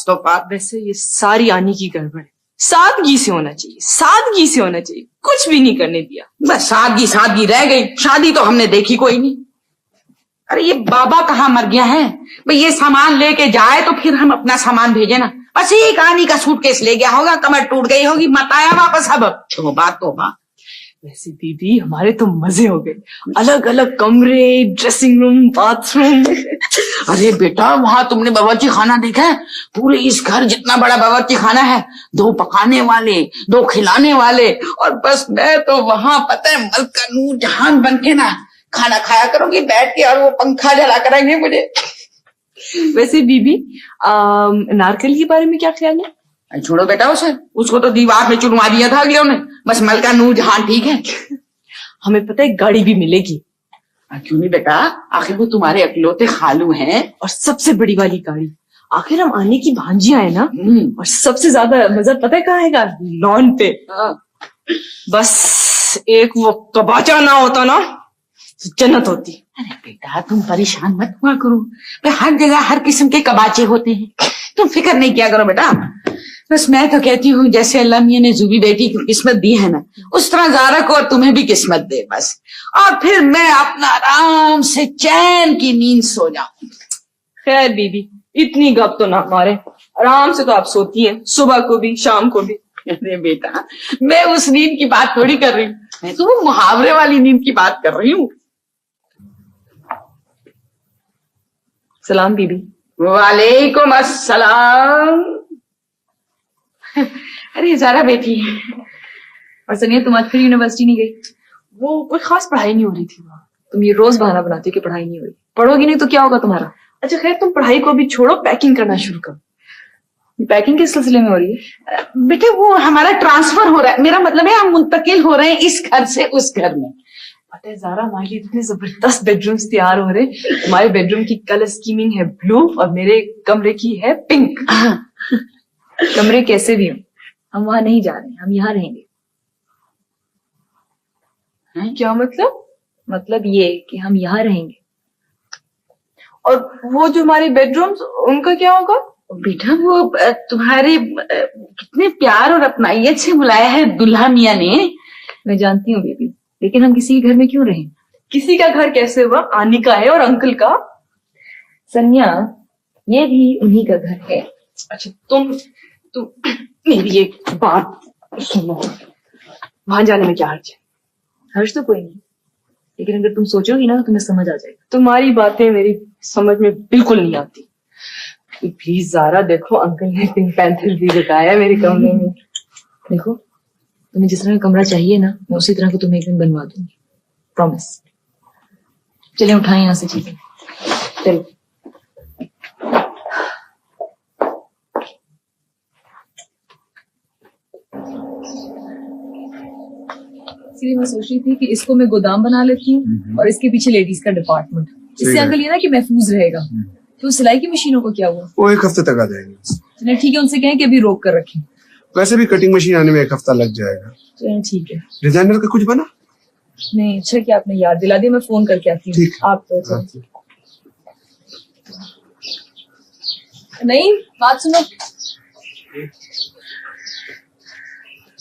तो बात वैसे ये सारी आने की गड़बड़ है। सादगी से होना चाहिए, सादगी से होना चाहिए, कुछ भी नहीं करने दिया। बस सादगी सादगी रह गई, शादी तो हमने देखी कोई नहीं। अरे ये बाबा कहाँ मर गया है भाई, ये सामान लेके जाए तो फिर हम अपना सामान भेजे ना। बस एक आनी का सूटकेस ले गया होगा, कमर टूट गई होगी, मत आया वापस। अब तोबा। वैसे दीदी हमारे तो मजे हो गए, अलग अलग कमरे, ड्रेसिंग रूम, बाथरूम। अरे बेटा वहां तुमने बावर्ची खाना देखा है? पूरे इस घर जितना बड़ा बावर्ची खाना है, 2 पकाने वाले, 2 खिलाने वाले, और बस मैं तो वहां पता है मलका नूर जहान बन के ना खाना खाया करूंगी बैठ के, और वो पंखा जला करेंगे मुझे। वैसे बीबी नारकली के बारे में क्या ख्याल है? छोड़ो बेटा उसे, उसको तो दीवार में चुनवा दिया था अगले ने। बस मलका नूर जहान ठीक है। हमें पता है गाड़ी भी मिलेगी। क्यों नहीं बेटा, आखिर वो तुम्हारे अकलौते खालू हैं। और सबसे बड़ी वाली गाड़ी, आखिर हम आने की भांजियां है ना। और सबसे ज्यादा मजा पता है कहाँ आएगा? लॉन पे। बस एक वो कबाचा ना होता ना तो जन्नत होती। अरे बेटा तुम परेशान मत हुआ करो, हर जगह हर किस्म के कबाचे होते हैं, तुम फिक्र नहीं किया करो बेटा। बस मैं तो कहती हूँ जैसे अल्लाह मियां ने जूबी बेटी की किस्मत दी है ना, उस तरह ज़ारा को और तुम्हें भी किस्मत दे बस। और फिर मैं अपना आराम से चैन की नींद सो जाऊं। खैर बीबी इतनी गप तो ना मारे, आराम से तो आप सोती हैं, सुबह को भी शाम को भी। अरे बेटा मैं उस नींद की बात थोड़ी कर रही हूँ, मैं तो वो मुहावरे वाली नींद की बात कर रही हूँ। सलाम बीबी। वालेकुम अस्सलाम। अरे ज़ारा बेटी। और सनिया तुम आज फिर यूनिवर्सिटी नहीं गई? वो कोई खास पढ़ाई नहीं हो रही थी वहां। तुम ये रोज बहाना बनाती हो कि पढ़ाई नहीं हो रही। पढ़ोगी नहीं तो क्या होगा तुम्हारा? अच्छा खैर तुम पढ़ाई को भी छोड़ो, पैकिंग करना शुरू करो। पैकिंग किस सिलसिले में हो रही है? बेटे वो हमारा ट्रांसफर हो रहा है, मेरा मतलब है हम मुंतकिल हो रहे हैं इस घर से उस घर में। पता है ज़ारा हमारे लिए इतने जबरदस्त बेडरूम्स तैयार हो रहे हैं। हमारे बेडरूम की कलर स्कीमिंग है ब्लू और मेरे कमरे की है पिंक। कमरे कैसे भी हो हम वहां नहीं जा रहे, हम यहाँ रहेंगे। क्या मतलब? मतलब ये कि हम यहाँ रहेंगे। और वो जो हमारे बेडरूम्स उनका क्या होगा? बेटा वो तुम्हारे कितने प्यार और अपनाइयत से बुलाया है दुल्हा मियां ने। मैं जानती हूँ बेबी, लेकिन हम किसी के घर में क्यों रहें? किसी का घर कैसे हुआ? आनी का है और अंकल का। सनिया ये भी उन्हीं का घर है। अच्छा तुम मेरी एक बात सुनो, वहां जाने में क्या हर्ज है? हर्ज तो कोई नहीं, लेकिन अगर तुम सोचोगी ना तो तुम्हें समझ आ जाएगा। तुम्हारी बातें मेरी समझ में बिल्कुल नहीं आती। प्लीज ज़ारा देखो अंकल ने पिंक पैंथर भी बताया मेरे कमरे में। देखो तुम्हें जिस तरह का कमरा चाहिए ना मैं उसी तरह का तुम्हें एक दिन बनवा दूंगी, प्रॉमिस। चलिए उठाएं यहाँ से चीजें, चलो। इसलिए मैं सोच रही थी कि इसको मैं गोदाम बना लेती हूँ और इसके पीछे लेडीज का डिपार्टमेंट। इससे अंकल ये ना कि महफूज रहेगा। तो सिलाई की मशीनों को क्या हुआ? वो 1 हफ्ते तक आ जाएंगे। चलिए ठीक है, उनसे कहें कि अभी रोक कर रखें। वैसे भी कटिंग मशीन आने में 1 हफ्ता लग जाएगा। चलिए ठीक है। डिजाइनर का कुछ बना? नहीं, अच्छा कि आपने याद दिला दिया, मैं फोन करके आती हूँ। आप तो नहीं बात सुनो,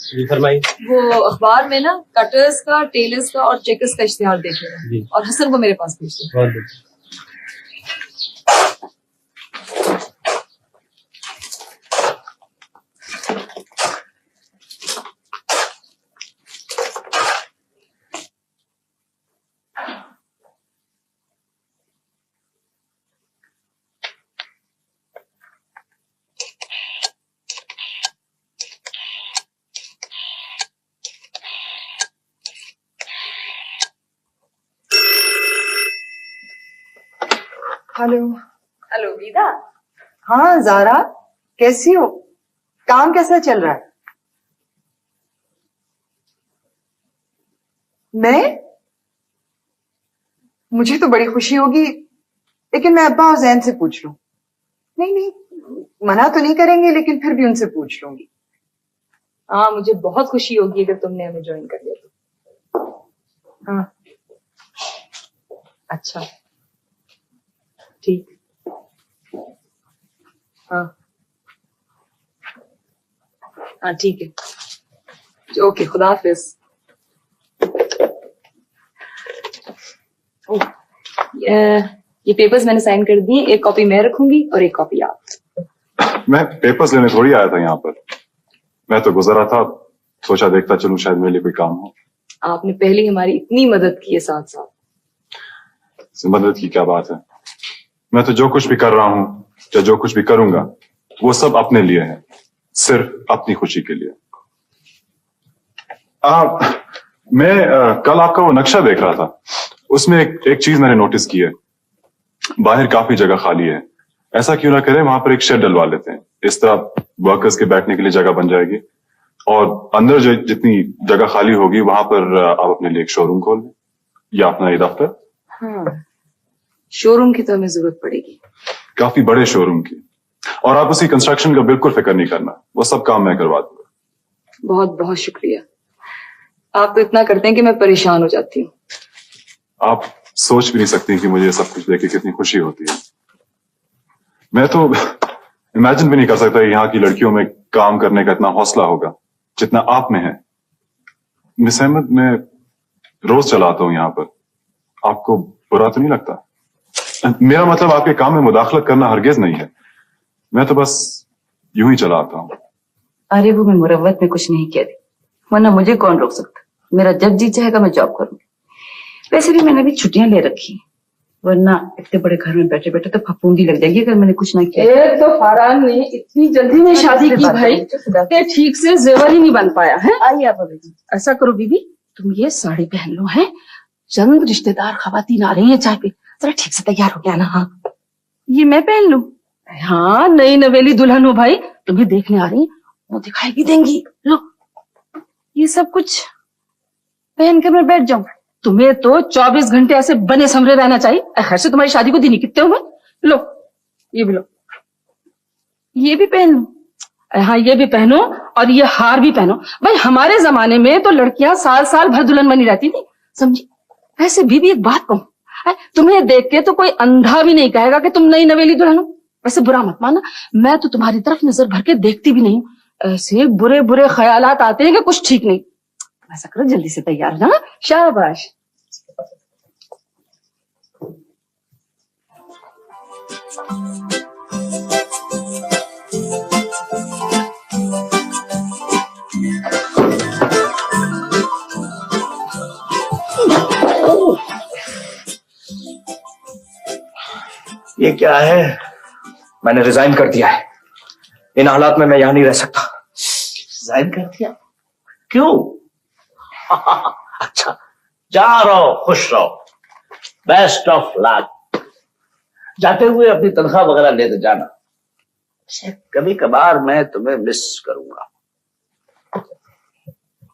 वो अखबार में ना कटर्स का, टेलर्स का और चेकर्स का इश्तिहार देखेगा और हसन को मेरे पास भेज दो। हेलो। हेलो गीता। हाँ जारा, कैसी हो? काम कैसा चल रहा है? मैं? मुझे तो बड़ी खुशी होगी, लेकिन मैं अब्बा और जैन से पूछ लूं। नहीं नहीं, मना तो नहीं करेंगे, लेकिन फिर भी उनसे पूछ लूंगी। हाँ, मुझे बहुत खुशी होगी अगर तुमने हमें ज्वाइन कर लिया तो। हाँ, अच्छा, ठीक। हाँ हाँ, ठीक है, ओके, खुदा हाफिज। ओह, ये पेपर्स मैंने साइन कर दिए, एक कॉपी मैं रखूंगी और एक कॉपी आप। मैं पेपर्स लेने थोड़ी आया था यहाँ पर, मैं तो गुजरा था, सोचा देखता चलूं शायद मेरे लिए कोई काम हो। आपने पहले हमारी इतनी मदद की है साथ साथ। मदद की क्या बात है, मैं तो जो कुछ भी कर रहा हूँ या जो कुछ भी करूंगा वो सब अपने लिए है, सिर्फ अपनी खुशी के लिए। मैं कल आपका वो नक्शा देख रहा था, उसमें एक चीज मैंने नोटिस की है, बाहर काफी जगह खाली है, ऐसा क्यों ना करें वहां पर एक शेड डलवा लेते हैं, इस तरह वर्कर्स के बैठने के लिए जगह बन जाएगी और अंदर जो जितनी जगह खाली होगी वहां पर आप अपने लिए एक शोरूम खोल लें या अपना ये दफ्तर। हाँ, शोरूम की तो हमें जरूरत पड़ेगी, काफी बड़े शोरूम की, और आप उसी कंस्ट्रक्शन का बिल्कुल फिक्र नहीं करना, वो सब काम मैं करवा दूंगा। बहुत बहुत शुक्रिया, आप तो इतना करते हैं कि मैं परेशान हो जाती हूँ। आप सोच भी नहीं सकती कि मुझे सब कुछ देख के कितनी खुशी होती है। मैं तो इमेजिन भी नहीं कर सकता यहाँ की लड़कियों में काम करने का इतना हौसला होगा जितना आप में है। मिस अहमद, मैं रोज चला आता हूँ यहाँ पर, आपको बुरा तो नहीं लगता? मेरा मतलब आपके काम में मुदाखलत करना हरगिज नहीं है, मैं तो बस यूं ही चला आता हूँ। अरे वो मैं मुरव्वत में कुछ नहीं कह रही, वरना मुझे कौन रोक सकता। मेरा जब जी चाहेगा मैं जॉब करूंगी। वैसे भी मैंने अभी छुट्टियां ले रखी, वरना इतने बड़े घर में बैठे बैठे तो फफूंदी लग जाएगी अगर मैंने कुछ ना किया। एक तो फरहान ने इतनी जल्दी में शादी की भाई, ते ठीक से जेवर ही नहीं बन पाया है। आइए आप अभी। ऐसा करो बीबी, तुम ये साड़ी पहन लो, है चंद रिश्तेदार खवातीन आ रही हैं चाय पे, जरा ठीक से तैयार हो गया ना। हाँ ये मैं पहन लूं? हाँ, नई नवेली दुल्हन हो भाई, तुम्हें देखने आ रही, वो दिखाई भी देंगी। लो ये सब कुछ पहन कर मैं बैठ जाऊं? तुम्हें तो 24 घंटे ऐसे बने समरे रहना चाहिए। खैर से तुम्हारी शादी को दिन ही कितने हुए। लो ये भी लो, ये भी पहन लो। हाँ ये भी पहनो और ये हार भी पहनो। भाई हमारे जमाने में तो लड़कियां साल साल भर दुल्हन बनी रहती थी, समझी। ऐसे भी एक बात कहूं, तुम्हें देख के तो कोई अंधा भी नहीं कहेगा कि तुम नई नवेली दुल्हन हो। वैसे बुरा मत माना, मैं तो तुम्हारी तरफ नजर भर के देखती भी नहीं हूं। ऐसे बुरे बुरे ख्यालात आते हैं कि कुछ ठीक नहीं। ऐसा करो जल्दी से तैयार हो जाना। शाबाश। ये क्या है? मैंने रिजाइन कर दिया है, इन हालात में मैं यहां नहीं रह सकता। रिजाइन कर दिया? क्यों? अच्छा, जा रहो, खुश रहो, बेस्ट ऑफ लक। जाते हुए अपनी तनख्वाह वगैरह लेते जाना, कभी कभार मैं तुम्हें मिस करूंगा।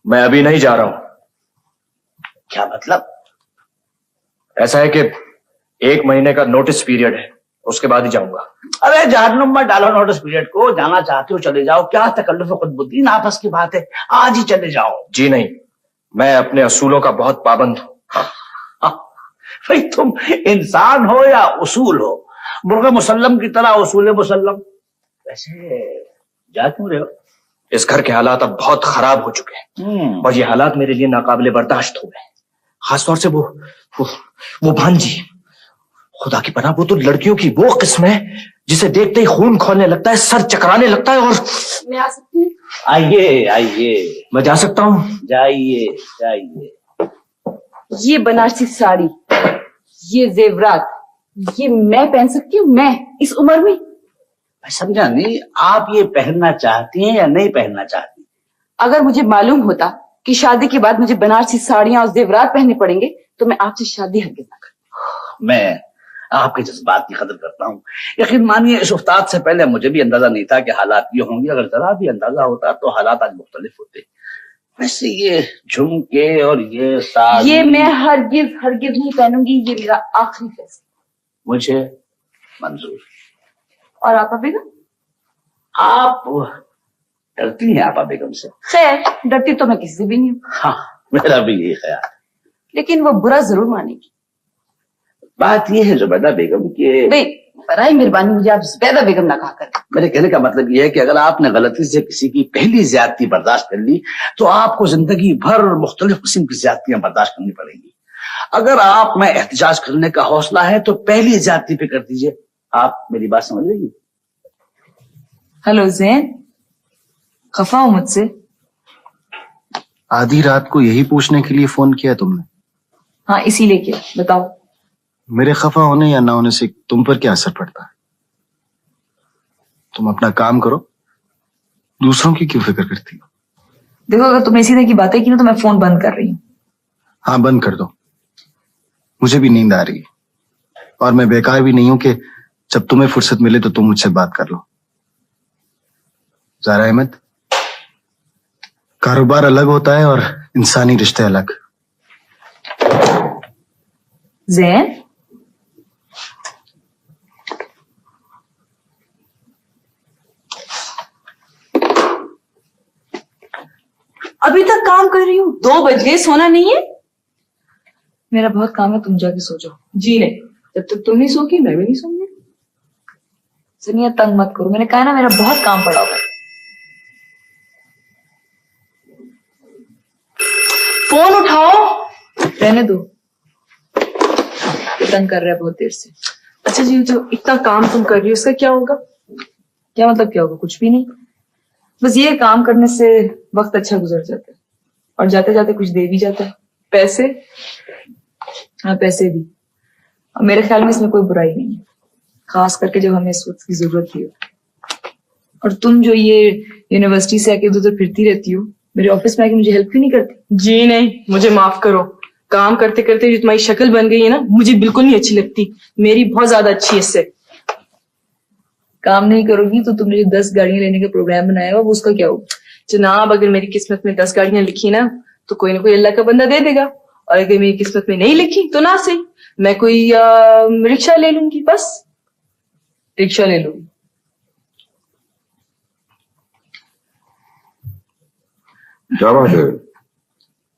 मैं अभी नहीं जा रहा हूं। क्या मतलब? ऐसा है कि 1 महीने का नोटिस पीरियड है, उसके बाद ही जाऊंगा। अरे जहन्नुम में डालो नोटिस पीरियड को, जाना चाहते हो चले जाओ, क्या तकल्लुफ खुदबुद्दीन आपस की बात है, आज ही चले जाओ। जी नहीं, मैं अपने असूलों का बहुत पाबंद हूं। भाई तुम इंसान हो या उसूल हो, मुर्गा मुसल्लम की तरह उसूल मुसल्लम। वैसे जा क्यों रहे हो? इस घर के हालात अब बहुत खराब हो चुके हैं और ये हालात मेरे लिए नाकाबिले बर्दाश्त हो गए। खासतौर से वो भांजी, खुदा की पनाह, वो तो लड़कियों की वो किस्म है जिसे देखते ही खून खौलने लगता है, सर चकराने लगता है। और मैं आ सकती हूँ? आइए आइए, मैं जा सकता हूँ, जाइए जाइए। ये बनारसी साड़ी, ये जेवरात, ये मैं पहन सकती हूँ? मैं इस उम्र में? मैं समझा नहीं, आप ये पहनना चाहती हैं या नहीं पहनना चाहती? अगर मुझे मालूम होता कि शादी के बाद मुझे बनारसी साड़ियां और जेवरात पहनने पड़ेंगे तो मैं आपसे शादी हरगिज ना करूं। मैं आपके जज्बात की कदर करता हूँ। यकीन मानिए इस उस्ताद से पहले मुझे भी अंदाजा नहीं था कि हालात ये होंगे। अगर जरा भी अंदाजा होता तो हालात आज मुख्तलिफ होते। वैसे ये झुमके और ये साड़ी, ये मैं हरगिज हरगिज नहीं पहनूंगी, ये मेरा आखिरी फैसला। मुझे मंजूर। और आपा बेगम? आप डरती हैं आपा बेगम से? खैर, डरती तो मैं किसी से भी नहीं हूँ। हाँ, मेरा भी यही ख्याल है। लेकिन वो बुरा जरूर मानेगी। बात यह है जुबैदा बेगम कि भाई बराए मेहरबानी मुझे आप जुबैदा बेगम ना कहा करें। मेरे कहने का मतलब यह है कि अगर आपने गलती से किसी की पहली ज्यादती बर्दाश्त कर ली तो आपको जिंदगी भर मुख्तलिफ किस्म की ज्यादतियां बर्दाश्त करनी पड़ेंगी। अगर आप में एहतजाज करने का हौसला है तो पहली ज्यादती पे कर दीजिए। आप मेरी बात समझ लेंगी? हेलो जैन, खफा हो मुझसे? आधी रात को यही पूछने के लिए फोन किया तुमने? हाँ, इसीलिए किया। बताओ। मेरे खफा होने या ना होने से तुम पर क्या असर पड़ता है? तुम अपना काम करो, दूसरों की क्यों फिक्र करती हो? देखो, अगर तुमने इसी तरह की बातें की ना तो मैं फोन बंद कर रही हूँ। हाँ, बंद कर दो। मुझे भी नींद आ रही है और मैं बेकार भी नहीं हूं कि जब तुम्हें फुर्सत मिले तो तुम मुझसे बात कर लो। ज़ारा अहमद, कारोबार अलग होता है और इंसानी रिश्ते अलग। जैन, अभी तक काम कर रही हूँ, 2 बज गए, सोना नहीं है? मेरा बहुत काम है, तुम जाके सो जाओ। जी नहीं, जब तक तुम नहीं सोगी मैं भी नहीं सोऊंगी। सुनिए, तंग मत करो, मैंने कहा ना मेरा बहुत काम पड़ा हुआ है। फोन उठाओ। रहने दो, ये तंग कर रहा है बहुत देर से। अच्छा जी, जो इतना काम तुम कर रही हो उसका क्या होगा? क्या मतलब क्या होगा? कुछ भी नहीं, बस ये काम करने से वक्त अच्छा गुजर जाता है और जाते जाते कुछ दे भी जाता है। पैसे? हाँ, पैसे भी। और मेरे ख्याल में इसमें कोई बुराई नहीं है, खास करके जब हमें इस वक्त की जरूरत ही हो। और तुम जो ये यूनिवर्सिटी से आके उधर फिरती रहती हो, मेरे ऑफिस में आके मुझे हेल्प क्यों नहीं करती? जी नहीं, मुझे माफ करो। काम करते करते जो तुम्हारी शक्ल बन गई है ना, मुझे बिल्कुल नहीं अच्छी लगती। मेरी बहुत ज्यादा अच्छी है इससे। काम नहीं करोगी तो तुमने जो 10 गाड़ियां लेने का प्रोग्राम बनाया हुआ, वो उसका क्या होगा? जनाब, अगर मेरी किस्मत में 10 गाड़ियां लिखी ना तो कोई ना कोई अल्लाह का बंदा दे देगा, और अगर मेरी किस्मत में नहीं लिखी तो ना सही, मैं कोई रिक्शा ले लूंगी। बस रिक्शा ले लो। क्या बात है,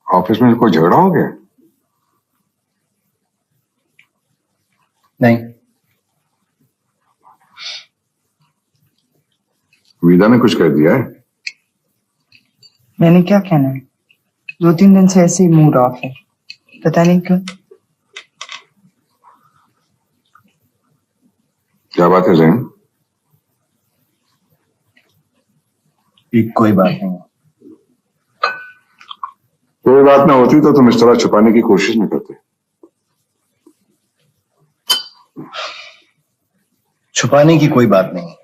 ऑफिस में कोई झगड़ा हो गया? नहीं, वीदा ने कुछ कह दिया है? मैंने क्या कहना है, 2-3 दिन से ऐसे ही मूड ऑफ है, पता नहीं क्यों। क्या बात है जैन? कोई बात नहीं। कोई बात ना होती तो तुम इस तरह छुपाने की कोशिश नहीं करते। छुपाने की कोई बात नहीं,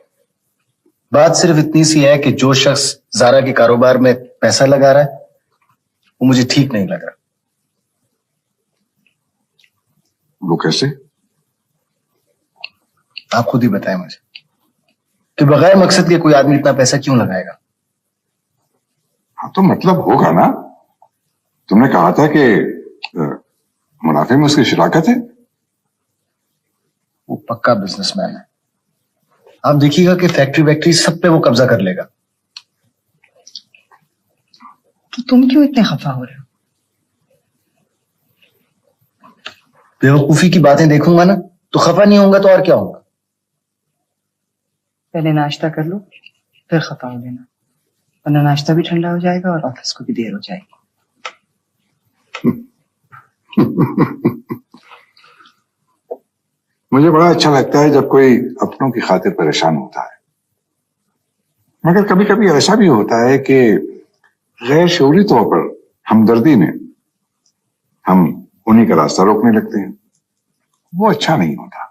बात सिर्फ इतनी सी है कि जो शख्स ज़ारा के कारोबार में पैसा लगा रहा है वो मुझे ठीक नहीं लग रहा। वो कैसे? आप खुद ही बताएं मुझे कि बगैर मकसद के कोई आदमी इतना पैसा क्यों लगाएगा? हाँ, तो मतलब होगा ना। तुमने कहा था कि मुनाफे में उसकी शराकत है। वो पक्का बिजनेसमैन है, आप देखिएगा कि फैक्ट्री वैक्ट्री सब पे वो कब्जा कर लेगा। तो तुम क्यों इतने खफा हो रहे हो? बेवकूफी की बातें देखूंगा ना तो खफा नहीं होऊंगा तो और क्या होगा? पहले नाश्ता कर लो, फिर खफा हो लेना, वरना नाश्ता भी ठंडा हो जाएगा और ऑफिस को भी देर हो जाएगी। मुझे बड़ा अच्छा लगता है जब कोई अपनों की खातिर परेशान होता है, मगर कभी कभी ऐसा भी होता है कि गैर शऊरी तौर पर हमदर्दी में हम उन्हीं का रास्ता रोकने लगते हैं। वो अच्छा नहीं होता।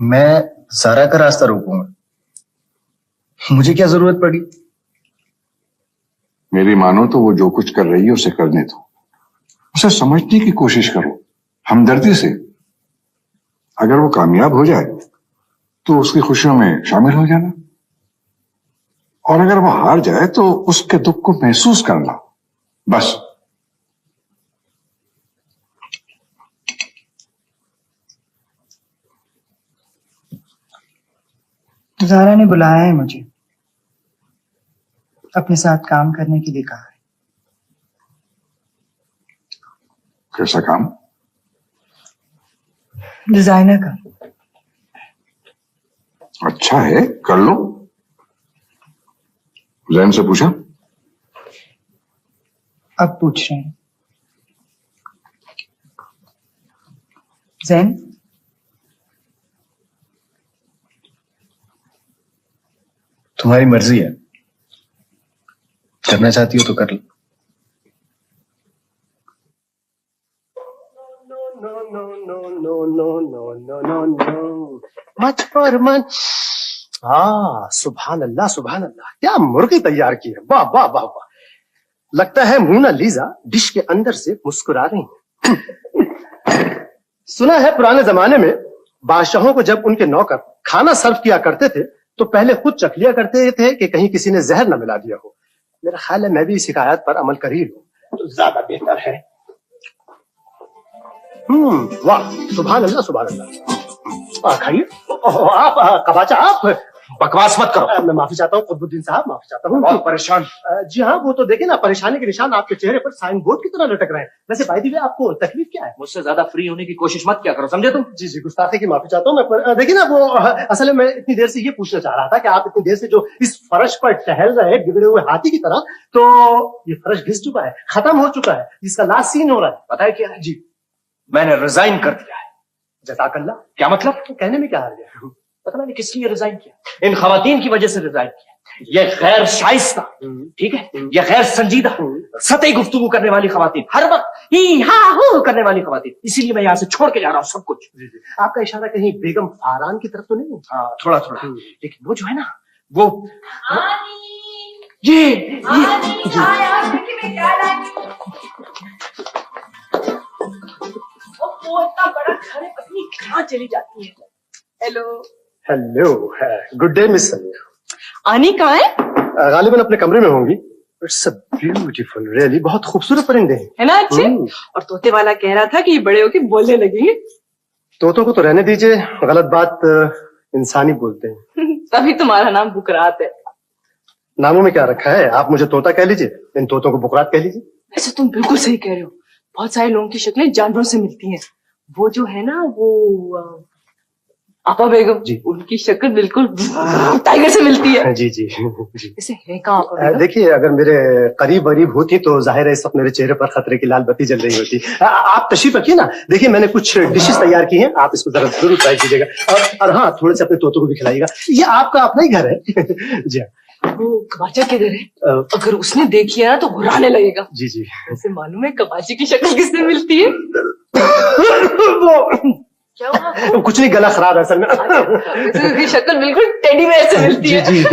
मैं ज़ारा का रास्ता रोकूंगा? मुझे क्या जरूरत पड़ी? मेरी मानो तो वो जो कुछ कर रही है उसे करने दो, उसे समझने की कोशिश करो हमदर्दी से अगर वो कामयाब हो जाए तो उसकी खुशियों में शामिल हो जाना, और अगर वो हार जाए तो उसके दुख को महसूस करना, बस। ज़ारा ने बुलाया है मुझे, अपने साथ काम करने के लिए कहा है। कैसा काम? डिजाइनर का। अच्छा है, कर लो। जैन से पूछा? अब पूछ रहे हैं। जैन, तुम्हारी मर्जी है, करना चाहती हो तो कर लो। मच पर मच। हाँ, सुभान अल्लाह सुभान अल्लाह, क्या मुर्गी तैयार की है, वाह वाह वाह वाह। लगता है मोनालिसा डिश के अंदर से मुस्कुरा रही है। सुना है पुराने जमाने में बादशाहों को जब उनके नौकर खाना सर्व किया करते थे तो पहले खुद चख लिया करते थे कि कहीं किसी ने जहर न मिला दिया हो। मेरा ख्याल है मैं भी इस शिकायत पर अमल कर ही लूं तो ज्यादा बेहतर है। वाह, सुभान अल्लाह। खाइए। आप कबाचा, आप बकवास मत करो। मैं माफी चाहता हूँ खुदबुद्दीन साहब, माफी चाहता हूँ। बहुत परेशान। जी हाँ, वो तो देखे ना, परेशानी के निशान आपके चेहरे पर साइन बोर्ड की तरह लटक रहे हैं। वैसे भाई दीदी, आपको तकलीफ क्या है? मुझसे ज्यादा फ्री होने की कोशिश मत किया करो, समझे तुम? जी जी, गुस्ताखी की माफी चाहता हूँ मैं। देखिए ना, वो असल में मैं इतनी देर से ये पूछना चाह रहा था कि आप इतनी देर से जो इस फर्श पर टहल रहे बिगड़े हुए हाथी की तरह, तो ये फर्श घिस चुका है, खत्म हो चुका है, इसका लास्ट सीन हो रहा है। पता है क्या है? जी, मैंने रिजाइन कर दिया है। जज़ाकल्लाह। क्या मतलब? कहने में क्या आ गया? पता मैंने किस लिए रिजाइन किया? इन खवातीन की वजह से रिजाइन किया। ये गैर शाइस्ता, ठीक है, ये गैर संजीदा, सतही गुफ्तगू करने वाली खवातीन, हर वक्त ही हाँ हो करने वाली खवातीन, इसीलिए मैं यहाँ से छोड़ के जा रहा हूँ सब कुछ। आपका इशारा कहीं बेगम फारान की तरफ तो नहीं? हाँ, थोड़ा थोड़ा, लेकिन वो जो है ना, वो ये वो इतना बड़ा घर है, पत्नी कहाँ चली जाती है? Hello hello, good day miss सनिया। आनी कहाँ है? गालिबन अपने कमरे में होंगी। इट्स अ ब्यूटीफुल, रियली बहुत खूबसूरत परिंदे हैं, है ना अच्छे? और तोते वाला कह रहा था कि ये बड़े होके बोलने लगेंगे। तोतों को तो रहने दीजिए, गलत बात इंसानी बोलते हैं। तभी तुम्हारा नाम बुकरात है। नामों में क्या रखा है? आप मुझे तोता कह लीजिए, इन तोतों को बुकरात कह लीजिए। वैसे तुम बिल्कुल सही कह रहे हो, बहुत सारे लोगों की शक्लें जानवरों से मिलती हैं। वो जो है ना, वो आपा बेगम जी, उनकी शक्ल बिल्कुल टाइगर से मिलती है। जी जी जी। इसे है कहाँ आपा बेगम? देखिए, अगर मेरे करीब वरीब होती तो जाहिर है इस वक्त मेरे चेहरे पर खतरे की लाल बत्ती जल रही होती। आप तशरीफ रखिए ना, देखिए मैंने कुछ डिशेस तैयार की हैं, आप इसको जरा जरूर ट्राई कीजिएगा। और हाँ, थोड़े से अपने तोतों को भी खिलाइएगा। ये आपका अपना ही घर है। जी हाँ। वो कबाचा किधर है? अगर उसने देखी ना तो घुराने लगेगा। जी जी। वैसे मालूम है कबाची की शक्ल किससे मिलती है? क्या हुआ? कुछ नहीं, गला खराब है असल में। उसकी शक्ल बिल्कुल टेडी बेयर से मिलती है। जी जी।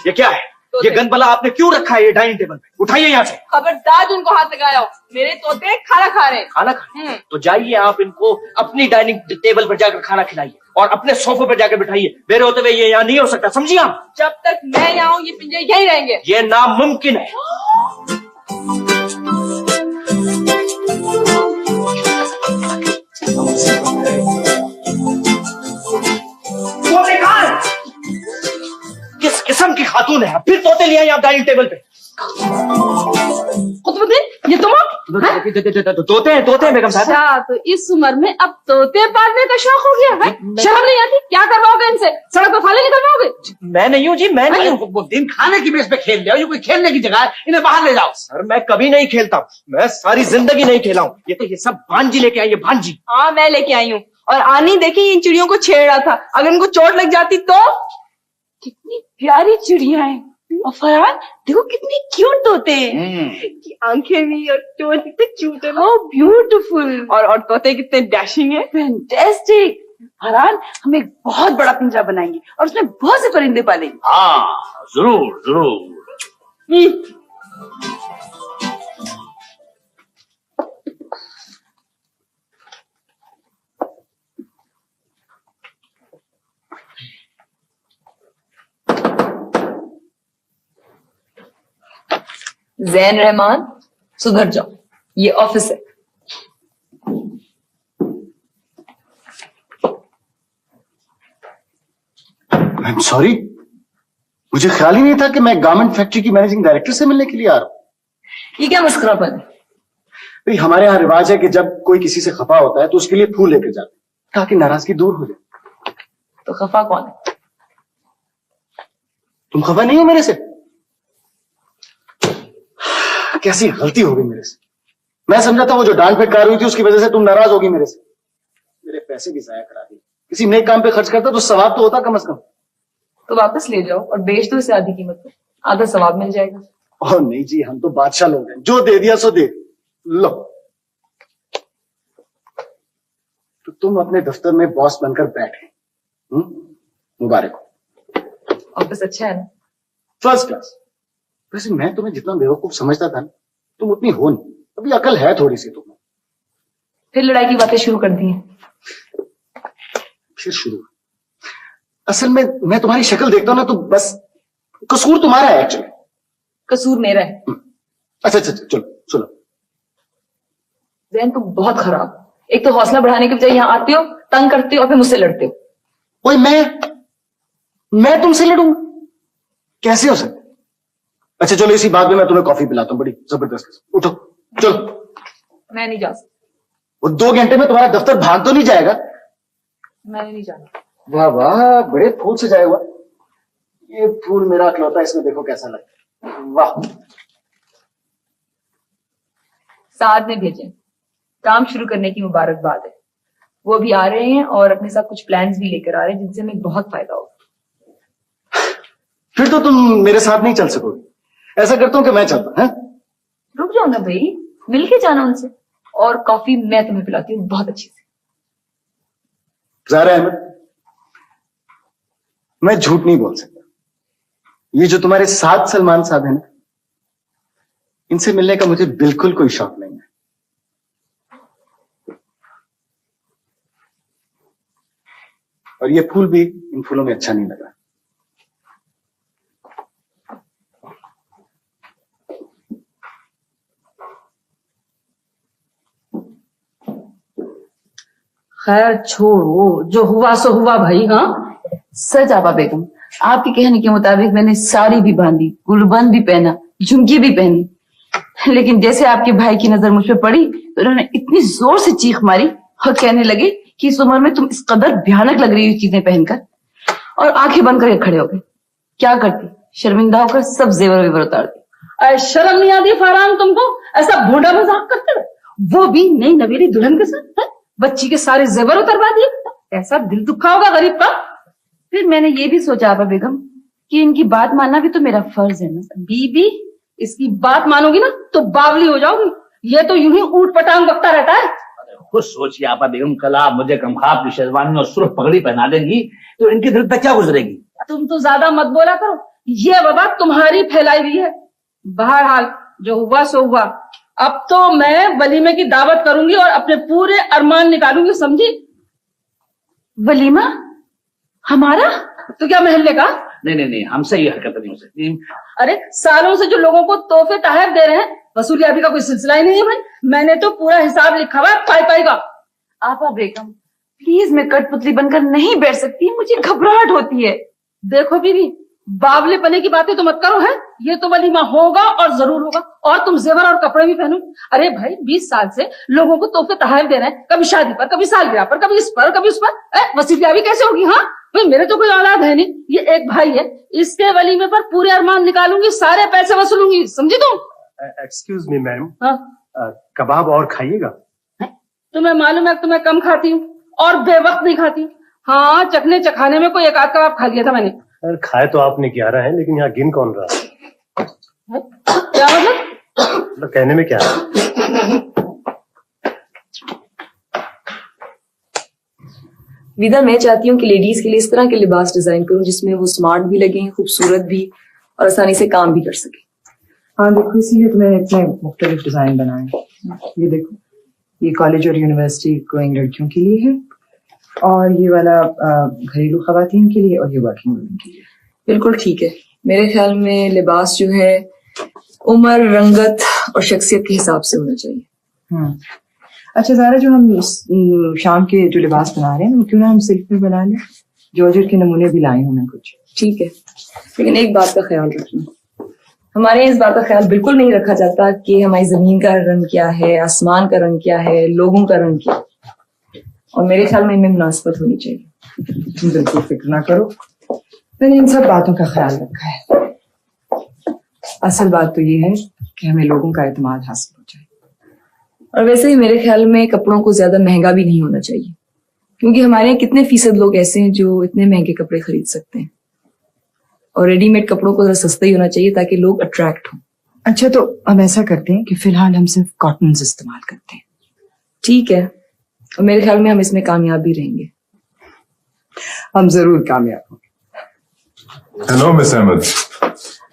ये क्या है? ये गनबला आपने क्यों रखा है ये डाइनिंग टेबल पे? उठाइए यहाँ से। खबरदार उनको हाथ लगाया हो, मेरे तोते खाना खा रहे हैं। खाना खा? तो जाइए आप इनको अपनी डाइनिंग टेबल पर जाकर खाना खिलाइए और अपने सोफे पर जाकर बिठाइए। मेरे होते हुए ये यहाँ नहीं हो सकता, समझिए आप? जब तक मैं यहाँ हूँ ये पिंजरे यहीं रहेंगे। ये नामुमकिन है। तोते कहाँ हैं? किस किस्म की खातून है? फिर तोते ले आई आप डाइनिंग टेबल पे? कुतुबुद्दीन, ये तुम हो? तोते हैं बेगम साहब। अच्छा, तो इस उम्र में अब तोते पालने का शौक हो गया है? शर्म नहीं आती? क्या करवाओगे इनसे? सड़क पर फाले निकलवाओगे? मैं नहीं हूँ जी, मैं नहीं हूँ। दिन खाने की बेस पे खेल रहे हो, ये कोई खेलने की जगह है, इन्हें बाहर ले जाओ। सर मैं कभी नहीं खेलता हूँ, मैं सारी जिंदगी नहीं खेला हूँ। ये तो ये सब भांजी लेके आई है, भांजी। हाँ, मैं लेके आई हूँ। और आनी देखी इन चिड़ियों को छेड़ रहा था, अगर इनको चोट लग जाती तो? कितनी प्यारी चिड़िया है। और फरहान देखो कितनी क्यूट होते हैं, कि आंखें भी और चोंच कितने क्यूट है। Oh beautiful. और तोते कितने डैशिंग है। फैंटास्टिक। फरहान, हम एक बहुत बड़ा पिंजरा बनाएंगे और उसमें बहुत से परिंदे पालेंगे। हाँ जरूर जरूर। जैन रहमान, सुधर जाओ, ये ऑफिस है। आई एम सॉरी, मुझे ख्याल ही नहीं था कि मैं गारमेंट फैक्ट्री की मैनेजिंग डायरेक्टर से मिलने के लिए आ रहा हूं। ये क्या मस्करापन है? भाई हमारे यहाँ रिवाज है कि जब कोई किसी से खफा होता है तो उसके लिए फूल लेकर जाते हैं ताकि नाराजगी दूर हो जाए। तो खफा कौन है? तुम खफा नहीं हो मेरे से? कैसी गलती हो गई मेरे से। मैं समझा था वो जो डांट फटकार हुई थी उसकी वजह से तुम नाराज होगी मेरे से। मेरे पैसे भी जाया करा दिए। किसी नेक काम पे खर्च करता तो सवाब तो होता कम से कम। तो वापस ले जाओ और बेच दो इसे आधी कीमत पे, आधा सवाब मिल जाएगा। ओह नहीं जी, हम तो बादशाह लोग हैं, जो दे दिया सो दे लो। तो तुम अपने दफ्तर में बॉस बनकर बैठे, मुबारक हो। ऑफिस अच्छा है ना? First class. वैसे मैं तुम्हें जितना बेवकूफ समझता था ना, तुम उतनी हो नहीं। अभी अकल है थोड़ी सी तुम्हें। फिर लड़ाई की बातें शुरू कर दी हैं। फिर शुरू। असल में मैं तुम्हारी शक्ल देखता हूं ना तो बस कसूर तुम्हारा है एक्चुअली। कसूर मेरा है। अच्छा चलो सुनो। जैन तुम बहुत खराब हो। एक तो हौसला बढ़ाने के बजाय यहाँ आते हो, तंग करते हो और फिर मुझसे लड़ते हो। ओए मैं तुमसे लड़ूंगा? कैसे हो सकता? अच्छा चलो इसी बात में मैं तुम्हें कॉफी पिलाता हूँ, बड़ी जबरदस्त। उठो चलो। मैं नहीं जा सकती। वो 2 घंटे में तुम्हारा दफ्तर भाग तो नहीं जाएगा? मैंने नहीं जाना। वाह वाह, बड़े फूल से जाए हुआ। ये फूल मेरा अखलौता, इसमें देखो कैसा लगता है। वाह। साद ने भेजे, काम शुरू करने की मुबारकबाद है। वो भी आ रहे हैं और अपने साथ कुछ प्लान्स भी लेकर आ रहे हैं जिनसे हमें बहुत फायदा होगा। फिर तो तुम मेरे साथ नहीं चल सकोगे। ऐसा करता हूं कि मैं चलता हूं। रुक जाओ ना भाई, मिलके जाना उनसे। और कॉफी मैं तुम्हें पिलाती हूँ बहुत अच्छी से। ज़ाहिर अहमद, मैं झूठ नहीं बोल सकता। ये जो तुम्हारे साथ सलमान साहब है ना, इनसे मिलने का मुझे बिल्कुल कोई शौक नहीं है। और ये फूल भी इन फूलों में अच्छा नहीं लगा। खैर छोड़ो, जो हुआ सो हुआ भाई। हाँ सच आबा बेगम, आपके कहने के मुताबिक मैंने साड़ी भी बांधी, गुलबंद भी पहना, झुमकी भी पहनी, लेकिन जैसे आपके भाई की नजर मुझ पे पड़ी तो उन्होंने इतनी जोर से चीख मारी और कहने लगे कि इस उम्र में तुम इस कदर भयानक लग रही हो चीजें पहनकर, और आंखें बंद करके खड़े हो गए। क्या करती, शर्मिंदा होकर सब जेवर वेवर उतार दी। शर्म नहीं आती फरहान तुमको? ऐसा भोंडा मजाक करते हो, वो भी नई नवेली दुल्हन के साथ। बच्ची के सारे जेवर उतरवा दिए। ऐसा दिल दुखा होगा गरीब का। फिर मैंने ये भी सोचा आबा बेगम कि इनकी बात मानना भी तो मेरा फर्ज है ना। बीबी, इसकी बात मानोगी ना तो बावली हो जाओगी। ये तो यूं ही ऊट पटांग बकता रहता है। खुद सोचिए आपा बेगम, कल आप मुझे कमखाब की शेरवानी और सुर्ख पगड़ी पहना देंगी तो इनके दिल पे क्या गुजरेगी? तुम तो ज्यादा मत बोला करो, ये वबा तुम्हारी फैलाई हुई है। बहरहाल जो हुआ सो हुआ। अब तो मैं वलीमे की दावत करूंगी और अपने पूरे अरमान निकालूंगी, समझी? वलीमा हमारा? तो क्या महल्ले का? नहीं, हमसे ये हरकत नहीं हो सकती। अरे सालों से जो लोगों को तोहफे तहफ दे रहे हैं, वसूलियाबी का कोई सिलसिला ही नहीं है भाई। मैंने तो पूरा हिसाब लिखा हुआ है पाई का। आपा बेगम प्लीज, मैं कठपुतली बनकर नहीं बैठ सकती, मुझे घबराहट होती है। देखो बीबी, बावले पने की बातें तो मत करो है। ये तो वलीमा होगा और जरूर होगा, और तुम जेवर और कपड़े भी पहनो। अरे भाई 20 साल से लोगों को तोहफे तहफ दे रहे हैं, कभी शादी पर, कभी सालगिरह पर, कभी इस पर, कभी उस पर। वसीलियाबी कैसे होगी? हाँ भाई, मेरे तो कोई औलाद है नहीं, ये एक भाई है। इसके वलीमे पर पूरे अरमान निकालूंगी, सारे पैसे वसूलूंगी, समझी तुम? एक्सक्यूज मी मैम, हाँ कबाब और खाइएगा? तुम्हें मालूम है तुम्हें कम खाती हूँ और बेवक्त नहीं खाती। हाँ, चखने चखाने में कोई एक आध कबाब खा लिया था मैंने। अरे खाए तो आपने 11 है, लेकिन यहाँ गिन कौन रहा है? क्या मतलब? कहने में क्या है? विदा, मैं चाहती हूँ कि लेडीज के लिए इस तरह के लिबास डिजाइन करूँ जिसमें वो स्मार्ट भी लगे, खूबसूरत भी, और आसानी से काम भी कर सके। हाँ देखो, इसीलिए तो मैंने इतने मुख्तलिफ डिजाइन बनाए। ये देखो, ये कॉलेज और यूनिवर्सिटी गोइंग लड़कियों के लिए है, और ये वाला घरेलू खवातीन के लिए, और ये वर्किंग वुमेन के लिए। बिल्कुल ठीक है। मेरे ख्याल में लिबास जो है उम्र, रंगत और शख्सियत के हिसाब से होना चाहिए। अच्छा ज़ारा, जो हम शाम के जो लिबास बना रहे हैं, क्यों ना हम सिल्क में बना लें? जॉर्जेट के नमूने भी लाए हूं मैं कुछ। ठीक है, लेकिन एक बात का ख्याल रखना, हमारे यहाँ इस बात का ख्याल बिल्कुल नहीं रखा जाता कि हमारी जमीन का रंग क्या है, आसमान का रंग क्या है, लोगों का रंग क्या है, और मेरे ख्याल में इनमें मुनासिबत होनी चाहिए। तुम बिल्कुल फिक्र ना करो, मैंने इन सब बातों का ख्याल रखा है। असल बात तो ये है कि हमें लोगों का एतमाद हासिल हो जाए। और वैसे ही मेरे ख्याल में कपड़ों को ज्यादा महंगा भी नहीं होना चाहिए, क्योंकि हमारे यहाँ कितने फीसद लोग ऐसे हैं जो इतने महंगे कपड़े खरीद सकते हैं, और रेडीमेड कपड़ों को जरा सस्ता ही होना चाहिए ताकि लोग अट्रैक्ट हों। अच्छा, तो हम ऐसा करते हैं कि फिलहाल हम सिर्फ कॉटन इस्तेमाल करते हैं। ठीक है, और मेरे ख्याल में हम इसमें कामयाब भी रहेंगे। हम जरूर कामयाब होंगे। Hello miss Ahmed.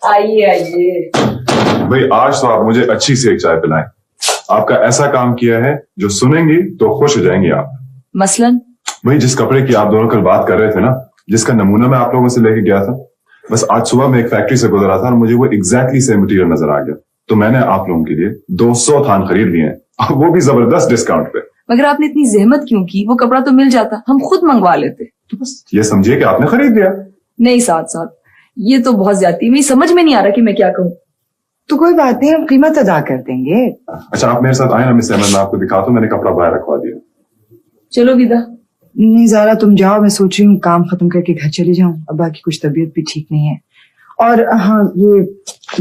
आइए आइए। भाई आज तो आप मुझे अच्छी सी एक चाय पिलाएं। आपका ऐसा काम किया है जो सुनेंगी तो खुश हो जाएंगी आप। मसलन? भाई जिस कपड़े की आप दोनों कल बात कर रहे थे ना, जिसका नमूना मैं आप लोगों से लेके गया था, बस आज सुबह मैं एक फैक्ट्री से गुजरा था और मुझे वो एग्जैक्टली सेम मटेरियल नजर आ गया, तो मैंने आप लोगों के लिए 200 थान खरीद लिए हैं, और वो भी जबरदस्त डिस्काउंट पे। मगर आपने इतनी जहमत क्यों की? वो कपड़ा तो मिल जाता, हम खुद मंगवा लेते। तो बस ये समझिए कि आपने खरीद लिया। नहीं साथ साथ, ये तो बहुत ज्यादती, मेरी समझ में नहीं आ रहा कि मैं क्या कहूँ। तो कोई बात नहीं, हम कीमत अदा कर देंगे। अच्छा आप मेरे साथ आए ना मिस अहमद, मैं आपको दिखाता हूँ, मैंने कपड़ा बाहर रखवा दिया। चलो विदा। नहीं ज़ारा, तुम जाओ, मैं सोच रही हूँ काम खत्म करके घर चले जाऊं। अब्बा की कुछ तबीयत भी ठीक नहीं है, और हाँ, ये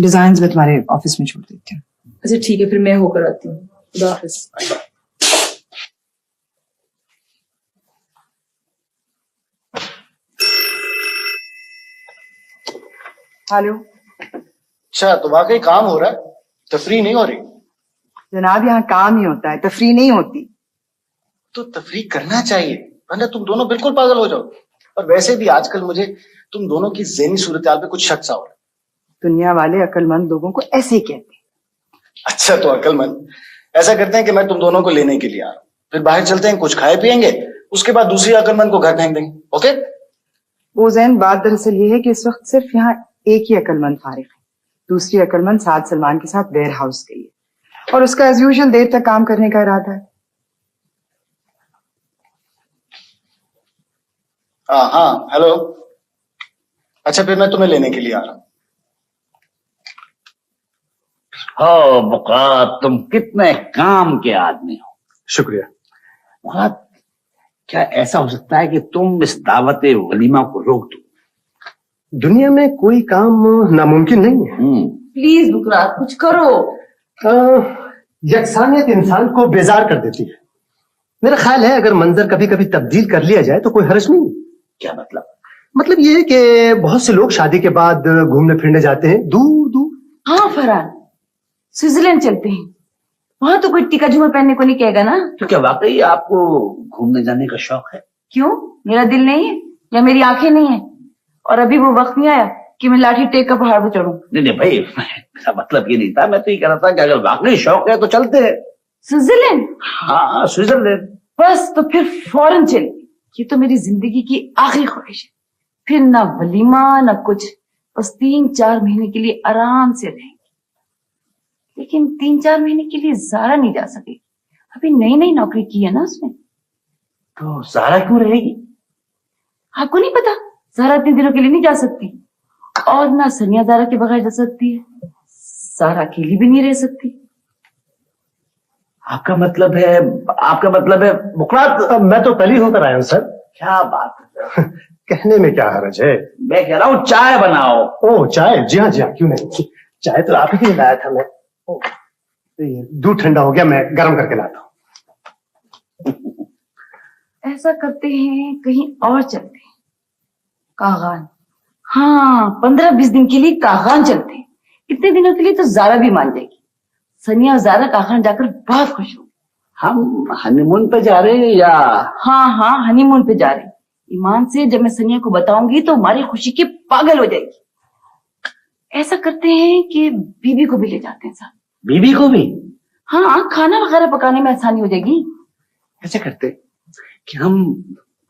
डिजाइन मैं तुम्हारे ऑफिस में छोड़ देती हूँ। अच्छा ठीक है, फिर मैं होकर आती हूँ। खुदा हाफिज। हेलो। अच्छा, तो वाकई काम हो रहा है, तफरी नहीं हो रही? जनाब, यहाँ काम ही होता है, तफरी नहीं होती। तो तफरी करना चाहिए, वरना तुम दोनों बिल्कुल पागल हो जाओ। और वैसे भी आजकल मुझे तुम दोनों की ज़हनी सूरत-हाल पे कुछ शक सा हो रहा है। दुनिया वाले अक्लमंद लोगों को ऐसे ही कहते हैं। अच्छा तो अक्लमंद, ऐसा करते हैं कि मैं तुम दोनों को लेने के लिए आ रहा हूँ, फिर बाहर चलते हैं, कुछ खाए पियेंगे, उसके बाद दूसरी अक्लमंद को घर फेंक देंगे। ओके? वो जैन, बात दरअसल ये है कि इस वक्त सिर्फ यहाँ एक ही अक्लमंद फारिग है। दूसरी अक्लमंद साद सलमान के साथ वेयर हाउस गई है, और उसका एज यूजुअल देर तक काम करने का इरादा है। हाँ, हेलो। अच्छा, फिर मैं तुम्हें लेने के लिए आ रहा हूँ। हो बुकरात, तुम कितने काम के आदमी हो। शुक्रिया। बुकरात, क्या ऐसा हो सकता है कि तुम इस दावत वलीमा को रोक दो? दुनिया में कोई काम नामुमकिन नहीं है। प्लीज बुकरात, कुछ करो। यकसानियत इंसान को बेजार कर देती है। मेरा ख्याल है अगर मंजर कभी कभी तब्दील कर लिया जाए तो कोई हर्ज नहीं। क्या मतलब? मतलब ये है कि बहुत से लोग शादी के बाद घूमने फिरने जाते हैं दूर दूर। हाँ फरहान, स्विट्जरलैंड चलते हैं, वहां तो कोई टिका झुमा पहनने को नहीं कहेगा ना। तो क्या वाकई आपको घूमने जाने का शौक है? क्यों, मेरा दिल नहीं है या मेरी आंखें नहीं है? और अभी वो वक्त नहीं आया कि मैं लाठी टेक कर पहाड़ पर चढ़ूं। नहीं भाई, मेरा मतलब ये नहीं था, मैं तो ये कह रहा था कि अगर वाकई शौक है तो चलते हैं स्विट्जरलैंड। हाँ, स्विट्जरलैंड। बस तो फिर फौरन चलिए, ये तो मेरी जिंदगी की आखिरी ख्वाहिश है। फिर ना वलीमा ना कुछ, बस 3-4 महीने के लिए आराम से रहेंगे। लेकिन 3-4 महीने के लिए ज़ारा नहीं जा सकेगी, अभी नई नई नौकरी की है ना उसने। तो ज़ारा क्यों रहेगी? आपको नहीं पता, ज़ारा इतने दिनों के लिए नहीं जा सकती, और ना सनिया ज़ारा के बगैर जा सकती है, ज़ारा अकेली भी नहीं रह सकती। आपका मतलब है बुकरात? मैं तो कल ही होकर आया हूँ सर। क्या बात है। कहने में क्या हर्ज है। मैं कह रहा हूँ चाय बनाओ। ओह चाय, जी हाँ क्यों नहीं। चाय तो आप ही के लिए लाया था मैं। दूध ठंडा हो गया, मैं गर्म करके लाता हूँ। ऐसा करते हैं, कहीं और चलते हैं, कागान। हाँ, 15-20 दिन के लिए कागान चलते हैं। इतने दिनों के लिए तो ज़ारा भी मान जाएगी। सनिया और ज़ारा कागान जाकर बहुत खुश होंगी। हम हनीमून पे जा रहे हैं या? हाँ, हनीमून पे जा रहे हैं। ईमान से जब मैं सनिया को बताऊंगी तो हमारी खुशी के पागल हो जाएगी। ऐसा करते हैं कि बीबी को भी ले जाते हैं साथ। बीबी को भी? हाँ, खाना वगैरह पकाने में आसानी हो जाएगी। ऐसे करते कि हम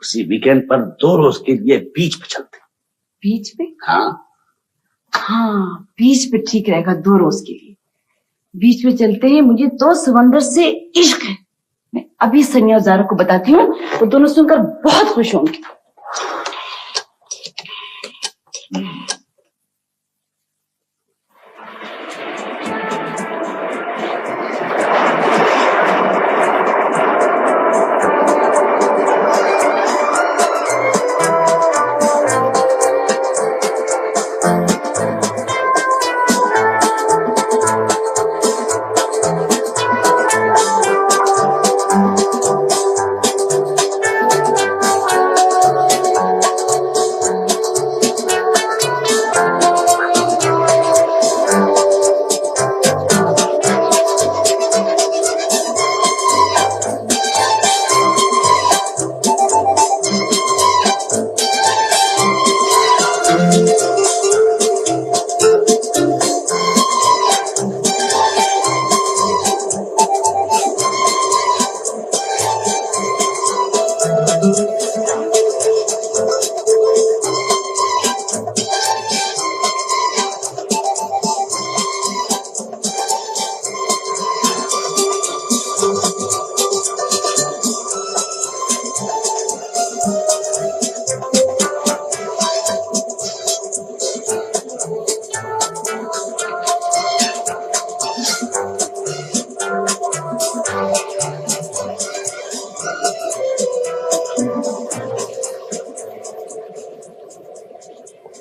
उसी वीकेंड पर 2 रोज के लिए बीच पे चलते। बीच पे? हाँ। हाँ, बीच पे ठीक रहेगा 2 रोज के लिए। बीच में चलते हैं, मुझे तो समंदर से इश्क है। मैं अभी सनिया और ज़ारा को बताती हूँ, वो दोनों सुनकर बहुत खुश होंगे।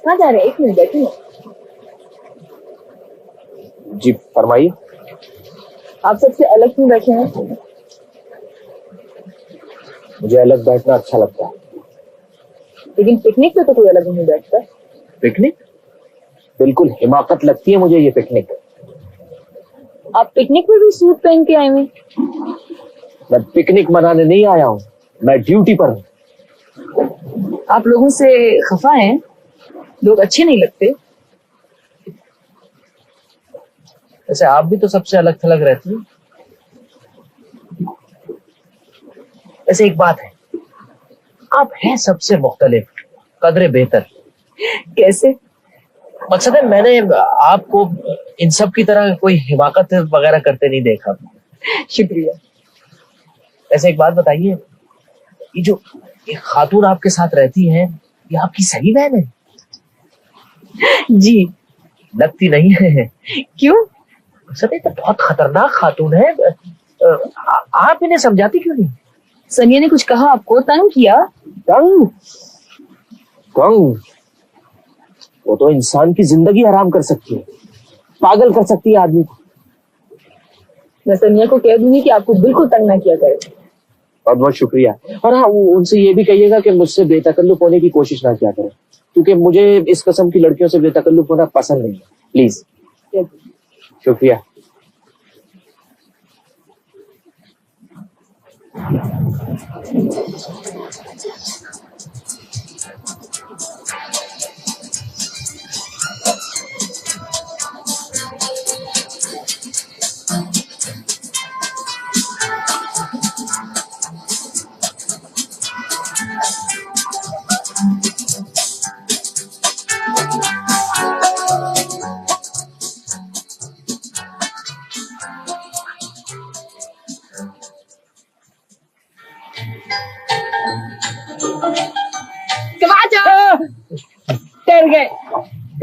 कहाँ जा रहे हैं? 1 मिनट बैठिए। जी फरमाइए। आप सबसे अलग क्यों बैठे हैं? मुझे अलग बैठना अच्छा लगता है। लेकिन पिकनिक पे तो कोई अलग नहीं बैठता। पिकनिक? बिल्कुल हिमाकत लगती है मुझे ये पिकनिक। आप पिकनिक पे भी सूट पहन के आए हैं? मैं पिकनिक मनाने नहीं आया हूँ, मैं ड्यूटी पर हूँ। आप लोगों से खफा हैं? लोग अच्छे नहीं लगते। वैसे आप भी तो सबसे अलग थलग रहती हैं। वैसे एक बात है, आप हैं सबसे मुख्तलिफ, कदरे बेहतर। कैसे? मकसद है मैंने आपको इन सब की तरह कोई हिमाकत वगैरह करते नहीं देखा। शुक्रिया। वैसे एक बात बताइए, ये जो एक खातून आपके साथ रहती है, ये आपकी सही बहन है? जी। लगती नहीं है। क्यों? सर ये तो बहुत खतरनाक खातून है। आप इन्हें समझाती क्यों नहीं? सनिया ने कुछ कहा आपको? तंग किया? तंग? वो तो इंसान की जिंदगी हराम कर सकती है, पागल कर सकती है आदमी को। मैं सनिया को कह दूंगी कि आपको बिल्कुल तंग ना किया करे। बहुत बहुत शुक्रिया। और हाँ, उनसे ये भी कहिएगा कि मुझसे बेतकल्लुफ होने की कोशिश ना किया करें, क्योंकि मुझे इस किस्म की लड़कियों से बेतकल्लुफ होना पसंद नहीं है। प्लीज। शुक्रिया।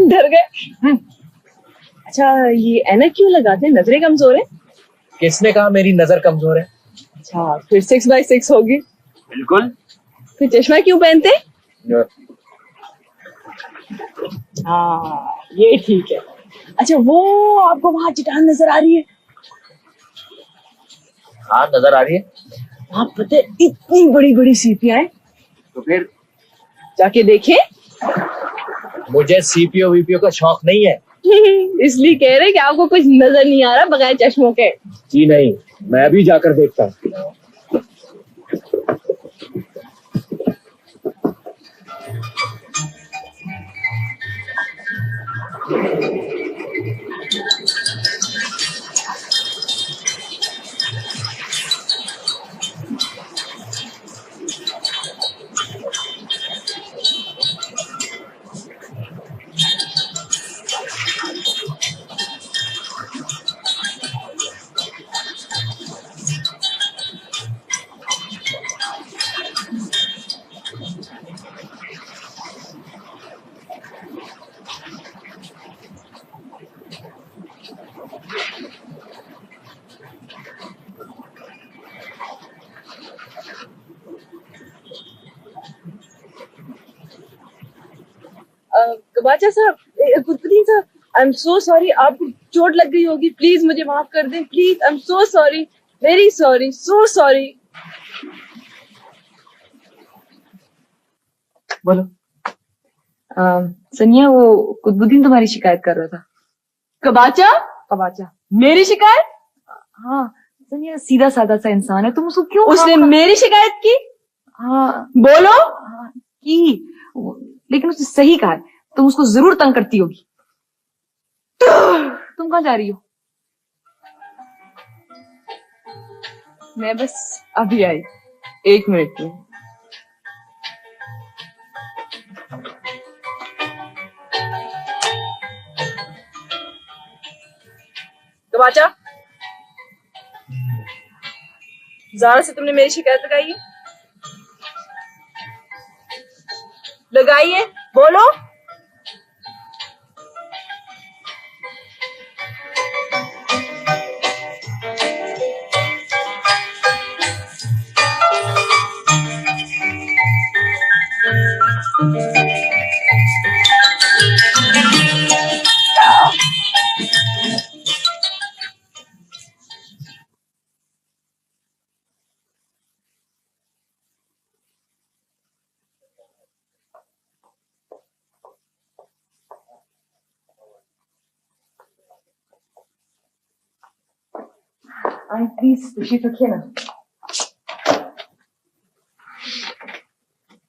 डर गए। अच्छा, ये ऐनक क्यों लगाते हैं? नजरें कमजोर है? किसने कहा मेरी नजर कमजोर है? अच्छा, फिर 6x6 होगी। बिल्कुल। फिर चश्मा क्यों पहनते? हाँ, ये ठीक है। अच्छा, वो आपको वहां चट्टान नजर आ रही है? हाँ नजर आ रही है। आप पता है इतनी बड़ी बड़ी सीपियां हैं। तो फिर जाके देखें। मुझे सीपीओ वीपीओ का शौक नहीं है। इसलिए कह रहे कि आपको कुछ नजर नहीं आ रहा बगैर चश्मों के। जी नहीं, मैं भी जाकर देखता हूँ। कबाचा साहब, कुतुबुद्दीन साहब, आई एम सो सॉरी, आपको चोट लग गई होगी, प्लीज मुझे माफ कर दें, please, I am so sorry, very sorry, so sorry. बोलो। सनिया, वो कुतुबुद्दीन तुम्हारी शिकायत कर रहा था। कबाचा? कबाचा? मेरी शिकायत? हाँ सनिया, सीधा साधा सा इंसान है, तुम उसको क्यों? उसने मेरी शिकायत की? हाँ बोलो। हाँ, की, लेकिन उसने सही कहा है, तुम उसको जरूर तंग करती होगी। तुम कहाँ जा रही हो? मैं बस अभी आई, 1 मिनट में। कबाचा, ज़ारा से तुमने मेरी शिकायत लगाई है? लगाई है? बोलो। आई प्लीज तशरीफ रखिए ना।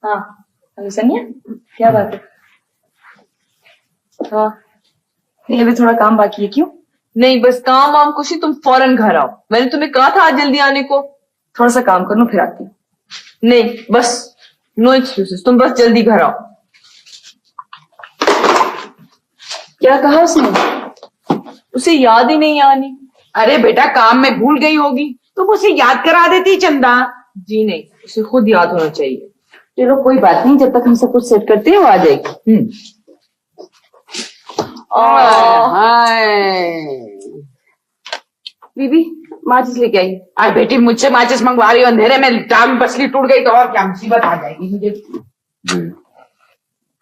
हाँ हेलो सनिया, क्या बात है? हाँ नहीं, अभी थोड़ा काम बाकी है। क्यों? नहीं, बस काम वाम कुछ नहीं, तुम फौरन घर आओ। मैंने तुम्हें कहा था आज जल्दी आने को। थोड़ा सा काम कर लूं फिर आती हूँ। नहीं, बस नो एक्सक्यूजेस, तुम बस जल्दी घर आओ। क्या कहा उसने? उसे याद ही नहीं आनी। अरे बेटा, काम में भूल गई होगी, तुम उसे याद करा देती चंदा। जी नहीं, उसे खुद याद होना चाहिए। चलो कोई बात नहीं, जब तक हम सब कुछ सेट करते हैं वो आ जाएगी। बीबी माचिस लेके आई। आज बेटी मुझसे माचिस मंगवा रही हो, अंधेरे में टांग पसली टूट गई तो और क्या मुसीबत आ जाएगी मुझे। जी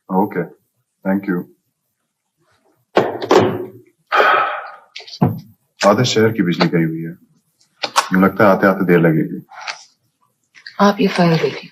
ओके, थैंक यू। आधे शहर की बिजली गई हुई है, मुझे लगता है आते आते देर लगेगी। आप ये फाइल देखिए।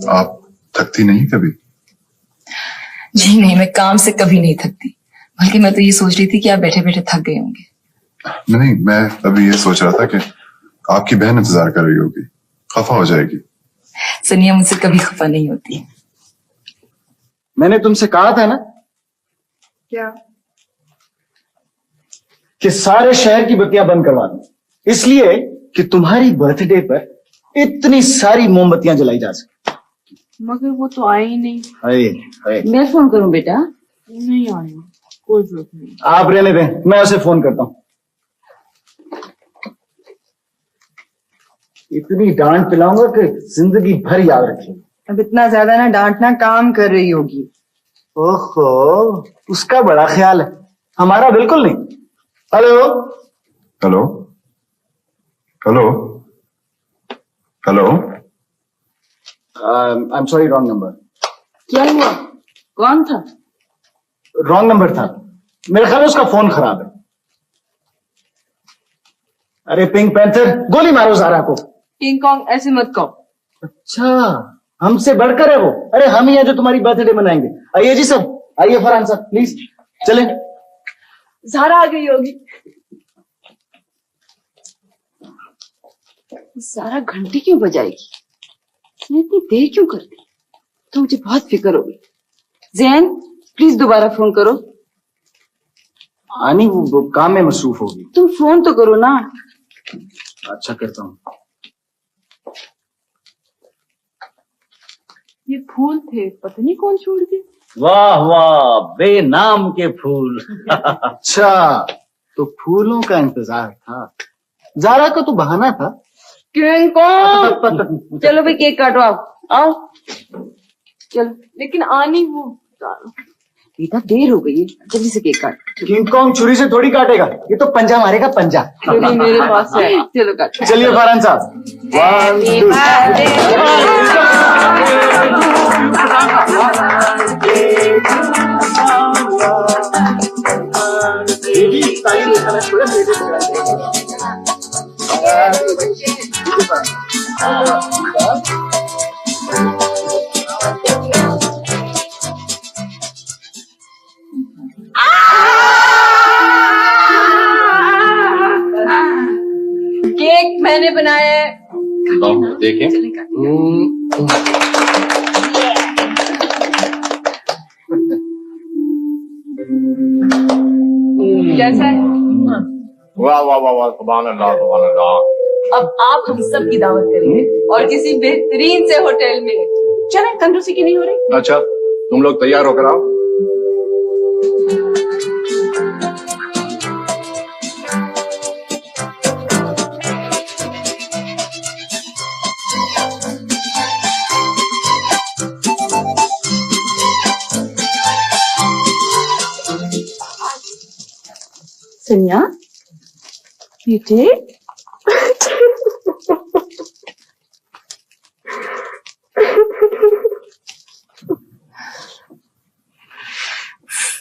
आप थकती नहीं कभी? जी नहीं, मैं काम से कभी नहीं थकती, बल्कि मैं तो ये सोच रही थी कि आप बैठे बैठे थक गए होंगे। नहीं, मैं अभी ये सोच रहा था कि आपकी बहन इंतजार कर रही होगी, खफा हो जाएगी। सनिया मुझसे कभी खफा नहीं होती। मैंने तुमसे कहा था ना क्या? कि सारे शहर की बत्तियां बंद करवा दूं, इसलिए कि तुम्हारी बर्थडे पर इतनी सारी मोमबत्तियां जलाई जा सके। मगर वो तो आए ही नहीं। अरे अरे, मैं फोन करूं बेटा? नहीं आए, कोई जरूरत नहीं। आप रहने दें, मैं उसे फोन करता हूं। इतनी डांट पिलाऊंगा कि जिंदगी भर याद रखेंगे। अब इतना ज्यादा ना डांटना, काम कर रही होगी। ओहो, उसका बड़ा ख्याल है, हमारा बिल्कुल नहीं। Hello hello hello hello, I am sorry, wrong number. क्या हुआ? कौन था? रॉन्ग नंबर था, मेरे ख्याल में उसका फोन खराब है। अरे पिंक पैंथर, गोली मारो ज़ारा को। किंग कॉन्ग ऐसे मत कहो। अच्छा, हमसे बढ़कर है वो। अरे हम ही हैं जो तुम्हारी बर्थडे मनाएंगे। आइए जी सब, आइए फरहान साहब प्लीज चलें। ज़ारा आ गई होगी। सारा घंटी क्यों बजाएगी? इसने इतनी देर क्यों कर दी? तो मुझे बहुत फिक्र हो गई। जैन प्लीज दोबारा फोन करो। आनी वो काम में मसरूफ होगी। तुम फोन तो करो ना। अच्छा करता हूँ। ये फूल थे, पता नहीं कौन छोड़ गए। वाह वाह, बेनाम के फूल। अच्छा, तो फूलों का इंतजार था। जारा का तो बहाना था। किंग कॉन्ग चलो भाई केक काटो आप आओ चलो लेकिन आनी वो बेटा देर हो गई है जल्दी से केक काट किंग कॉन्ग छुरी से थोड़ी काटेगा, ये तो पंजा मारेगा पंजा। चलिए मेरे पास है चलो काटो चलिए फरहान साहब। केक मैंने बनाया है देखें। कैसा है वाह वाह वाह वाह, सुभान अल्लाह सुभान अल्लाह। अब आप हम सब की दावत करेंगे और किसी बेहतरीन से होटल में चले कंजूसी की नहीं हो रही। अच्छा, तुम लोग तैयार होकर आओ। सनिया बेटे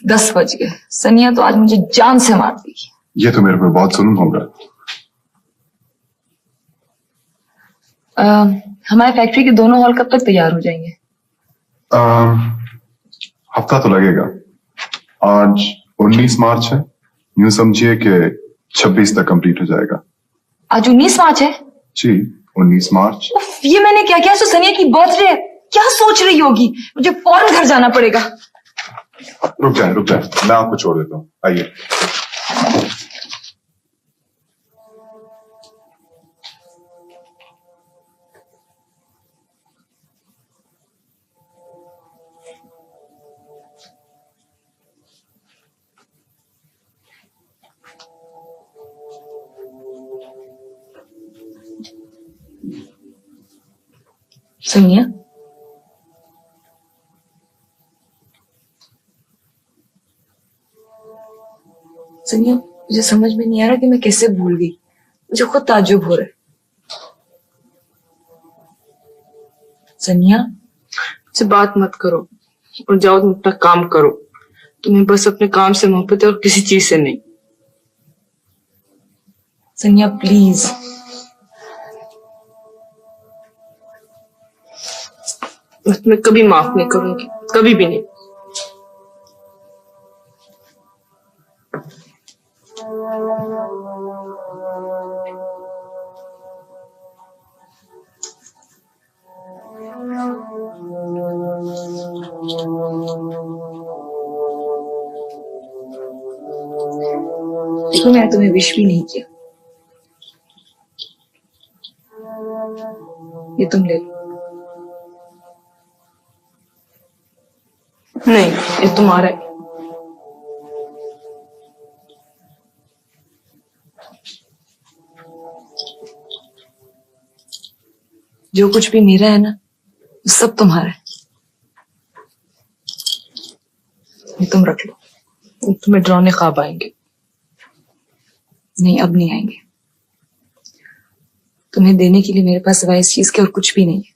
10 बज गए। सनिया तो आज मुझे जान से मार दी। ये तो मेरे पे बहुत जुल्म होगा। हमारे फैक्ट्री के दोनों हॉल कब तक तैयार हो जाएंगे? हफ्ता तो लगेगा। आज 19 मार्च है, यूं समझिए कि 26 तक कंप्लीट हो जाएगा। आज 19 मार्च है? जी 19 मार्च। उफ, ये मैंने क्या किया? तो सनिया की बर्थडे है। क्या सोच रही होगी? मुझे फौरन घर जाना पड़ेगा। रुक जाए, मैं आपको छोड़ देता हूँ, आइए। सनिया सनिया, मुझे समझ में नहीं आ रहा कि मैं कैसे भूल गई। मुझे खुद ताज्जुब हो रहा है। सनिया से बात मत करो और जाओ तुम अपना काम करो। तुम्हें बस अपने काम से मोहब्बत है और किसी चीज से नहीं। सनिया प्लीज। मैं तुम्हें कभी माफ नहीं करूंगी, कभी भी नहीं। देखो, मैंने तुम्हें विश भी नहीं किया। ये तुम ले लो। नहीं, ये तुम्हारा है। जो कुछ भी मेरा है ना, वो सब तुम्हारा है। ये तुम रख लो। तुम्हें डरावने ख्वाब आएंगे। नहीं, अब नहीं आएंगे। तुम्हें देने के लिए मेरे पास सिवाय इस चीज के और कुछ भी नहीं है।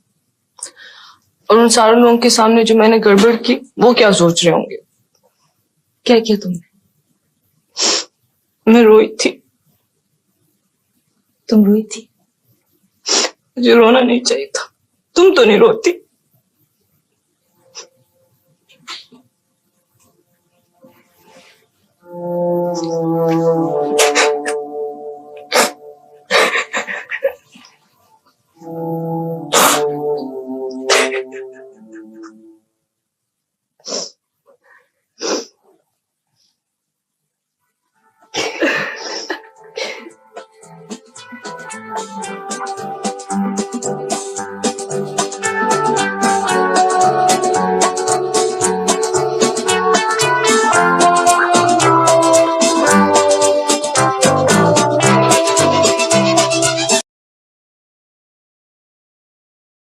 और उन सारे लोगों के सामने जो मैंने गड़बड़ की, वो क्या सोच रहे होंगे? क्या किया तुमने? मैं रोई थी। तुम रोई थी? मुझे रोना नहीं चाहिए था। तुम तो नहीं रोती।